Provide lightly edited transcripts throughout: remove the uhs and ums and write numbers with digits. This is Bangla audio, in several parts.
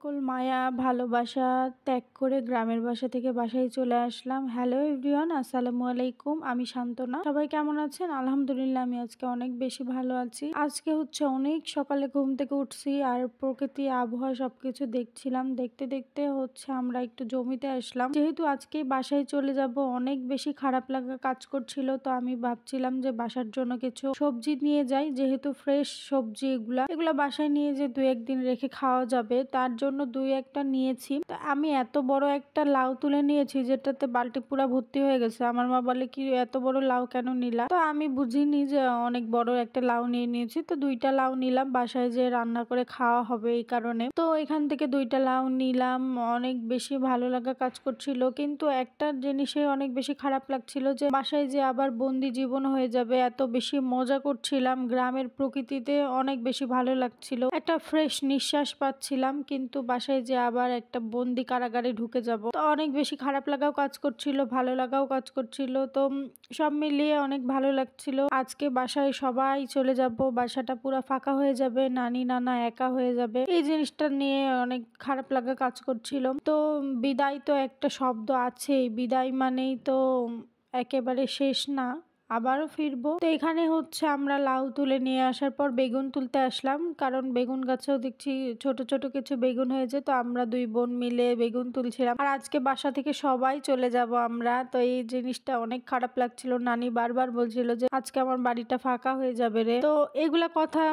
সকল মায়া ভালোবাসা ত্যাগ করে গ্রামের বাসা থেকে বাসায় চলে আসলাম। হ্যালো এভরিওয়ান, আসসালামু আলাইকুম। আমি শান্তনা। সবাই কেমন আছেন? আলহামদুলিল্লাহ আমি আজকে অনেক বেশি ভালো আছি। আজকে হচ্ছে অনেক সকালে ঘুম থেকে উঠছি আর প্রকৃতি আবহাওয়া সবকিছু দেখছিলাম। দেখতে দেখতে হচ্ছে আমরা একটু জমিতে আসলাম। যেহেতু আজকে বাসায় চলে যাব, অনেক বেশি খারাপ লাগা কাজ করছিল, তো আমি ভাবছিলাম যে বাসার জন্য কিছু সবজি নিয়ে যাই, যেহেতু ফ্রেশ সবজি এগুলা বাসায় নিয়ে যে 2-1 দিন রেখে খাওয়া যাবে, তার জন্য 2-1টা নিয়েছি। তো আমি এত বড় একটা লাউ তুলে নিয়েছি যেটাতে বালতি পুরা ভর্তি হয়ে গেছে। আমার মা বলে, কি এত বড় লাউ কেন নিলা? তো আমি বুঝিনি যে অনেক বড় একটা লাউ নিয়ে নিয়েছি। তো 2টা লাউ নিলাম, বাসায় যে রান্না করে খাওয়া হবে এই কারণে। তো এখান থেকে 2টা লাউ নিলাম। অনেক বেশি ভালো লাগা কাজ করছিল, কিন্তু একটা জিনিসে অনেক বেশি খারাপ লাগছিল যে বাসায় যে আবার বন্দি জীবন হয়ে যাবে। এত বেশি মজা করছিলাম, গ্রামের প্রকৃতিতে অনেক বেশি ভালো লাগছিল, একটা ফ্রেশ নিঃশ্বাস পাচ্ছিলাম, কিন্তু বাসায় যে আবার একটা বন্দি কারাগারে ঢুকে যাব, তো অনেক বেশি খারাপ লাগাও কাজ করছিল, ভালো লাগাও কাজ করছিল। তো সব মিলিয়ে অনেক ভালো লাগছিল। আজকে বাসায় সবাই চলে যাব, বাসাটা পুরো ফাঁকা হয়ে যাবে, নানি নানা একা হয়ে যাবে, এই জিনিসটা নিয়ে অনেক খারাপ লাগা কাজ করছিল। তো বিদায় তো একটা শব্দ আছেই, বিদায় মানেই তো একেবারে শেষ না, আবারও ফিরবো। তো এখানে হচ্ছে আমরা লাউ তুলে নিয়ে আসার পর বেগুন তুলতে আসলাম, কারণ বেগুন গাছেও দেখছি ছোট ছোট কিছু বেগুন হয়েছে। তো আমরা 2 বোন মিলে বেগুন তুলছিলাম। আর আজকে বাসা থেকে সবাই চলে যাব আমরা, তো এই জিনিসটা অনেক খারাপ লাগছিল। নানি বারবার বলছিল যে আজকে আমার বাড়িটা ফাঁকা হয়ে যাবে রে। তো এগুলা কথা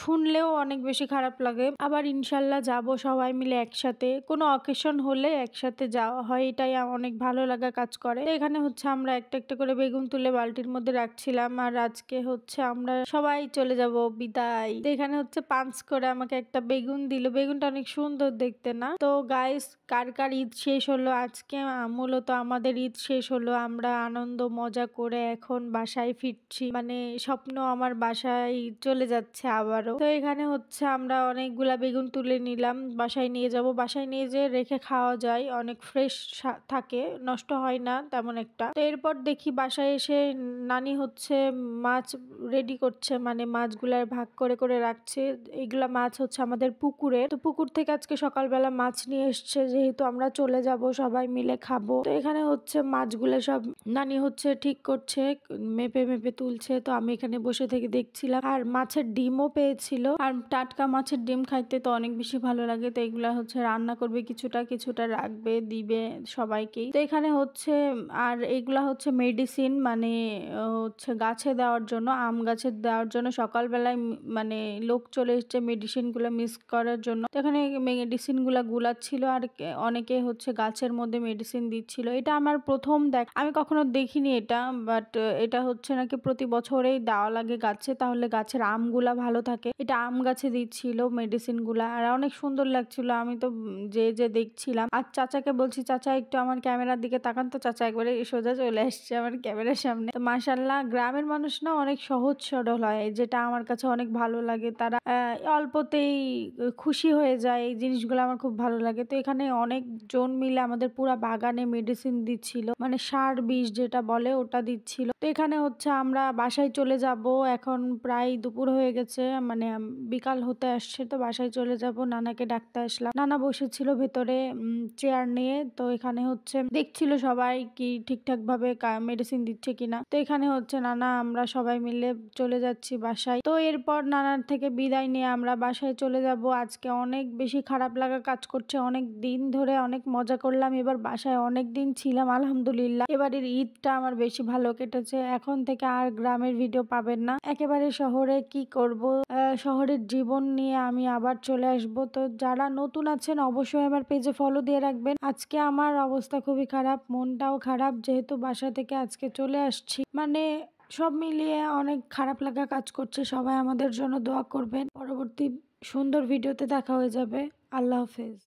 শুনলেও অনেক বেশি খারাপ লাগে। আবার ইনশাল্লাহ যাব সবাই মিলে একসাথে, কোনো অকেশন হলে একসাথে যাওয়া হয়, এটাই অনেক ভালো লাগা কাজ করে। তো এখানে হচ্ছে আমরা একটা একটা করে বেগুন তুলে বালতির মধ্যে রাখছিলাম। আর আজকে হচ্ছে আমরা সবাই চলে যাব, বিদায়। তো এখানে হচ্ছে পাঞ্চ করে আমাকে একটা বেগুন দিল, বেগুনটা অনেক সুন্দর দেখতে না? তো গাইস, কার কার ঈদ শেষ হলো আজকে? মূলত আমাদের ঈদ শেষ হলো, আমরা আনন্দ মজা করে এখন বাসায় ফিরছি, মানে স্বপ্ন আমার বাসায় চলে যাচ্ছে আবারও। তো এখানে হচ্ছে আমরা অনেকগুলা বেগুন তুলে নিলাম, বাসায় নিয়ে যাব, বাসায় নিয়ে যেয়ে রেখে খাওয়া যায়, অনেক ফ্রেশ থাকে, নষ্ট হয় না তেমন একটা। তো এরপর দেখি বাসায় এসে নানি হচ্ছে মাছ রেডি করছে, মানে মাছগুলার ভাগ করে করে রাখছে। এগুলা মাছ হচ্ছে আমাদের পুকুরে, তো পুকুর থেকে আজকে সকালবেলা মাছ নিয়ে এসছে, যেহেতু আমরা চলে যাব সবাই মিলে খাবো। তো এখানে হচ্ছে মাছগুলো সব নানি হচ্ছে ঠিক করছে, মেপে মেপে তুলছে। তো আমি এখানে বসে থেকে দেখছিলাম, আর মাছের ডিমও পেয়েছিল, আর টাটকা মাছের ডিম খাইতে তো অনেক বেশি ভালো লাগে। তো এগুলা হচ্ছে রান্না করবে, কিছুটা কিছুটা রাখবে, দিবে সবাইকেই। তো এখানে হচ্ছে আর এগুলা হচ্ছে মেডিসিন, মানে হচ্ছে গাছে দেওয়ার জন্য, আম গাছে দেওয়ার জন্য। সকালবেলায় মানে লোক চলে এসছে মেডিসিন গুলো মিক্স করার জন্য। তো এখানে মেডিসিন গুলা গুলাচ্ছিল, আর অনেকে হচ্ছে গাছের মধ্যে মেডিসিন দিচ্ছিল। এটা আমার প্রথম আমি কখনো দেখিনি এটা, বাট এটা হচ্ছে নাকি প্রতি বছরেই দেওয়া লাগে গাছে, তাহলে গাছের আমগুলা ভালো থাকে। এটা আম গাছে দিচ্ছিল মেডিসিন গুলা, আর অনেক সুন্দর লাগছিল। আমি তো যে দেখছিলাম, আর চাচাকে বলছি, চাচা একটু আমার ক্যামেরার দিকে তাকান। তো চাচা একবারে সোজা চলে আসছে আমার ক্যামেরার সামনে। তো মাশাআল্লাহ, গ্রামের মানুষ না অনেক সহজ সরল হয়, যেটা আমার কাছে অনেক ভালো লাগে। তারা অল্পতেই খুশি হয়ে যায়, এই জিনিসগুলো আমার খুব ভালো লাগে। তো এখানে অনেক জন মিলে আমাদের পুরা বাগানে মেডিসিন দিচ্ছিল, মানে সার বিষ যেটা বলে ওটা দিচ্ছিল। তো এখানে হচ্ছে আমরা বাসায় চলে যাব, এখন প্রায় দুপুর হয়ে গেছে, মানে বিকাল হতে আসছে। তো বাসায় চলে যাব, নানাকে ডাকতে আসলাম। নানা বসেছিল ভেতরে চেয়ার নিয়ে। তো এখানে হচ্ছে দেখছিল সবাই কি ঠিকঠাক ভাবে মেডিসিন দিচ্ছে কিনা। তো এখানে হচ্ছে নানা আমরা সবাই মিলে চলে যাচ্ছি বাসায়। তো এরপর নানার থেকে বিদায় নিয়ে আমরা বাসায় চলে যাব। আজকে অনেক বেশি খারাপ লাগা কাজ করছে, অনেক দিন ধরে অনেক মজা করলাম, এবার বাসায় অনেক দিন ছিলাম আলহামদুলিল্লাহ। এবারের ঈদটা আমার বেশি ভালো কেটেছে। এখন থেকে আর গ্রামের ভিডিও পাবেন না, একেবারে শহরে কি করব, শহরের জীবন নিয়ে আমি আবার চলে আসব। তো যারা নতুন আছেন অবশ্যই আমার পেজে ফলো দিয়ে রাখবেন। আজকে আমার অবস্থা খুবই খারাপ, মনটাও খারাপ, যেহেতু বাসা থেকে আজকে চলে আসছি, মানে সব মিলিয়ে অনেক খারাপ লাগা কাজ করছে। সবাই আমাদের জন্য দোয়া করবেন। পরবর্তী সুন্দর ভিডিওতে দেখা হয়ে যাবে। আল্লাহ হাফেজ।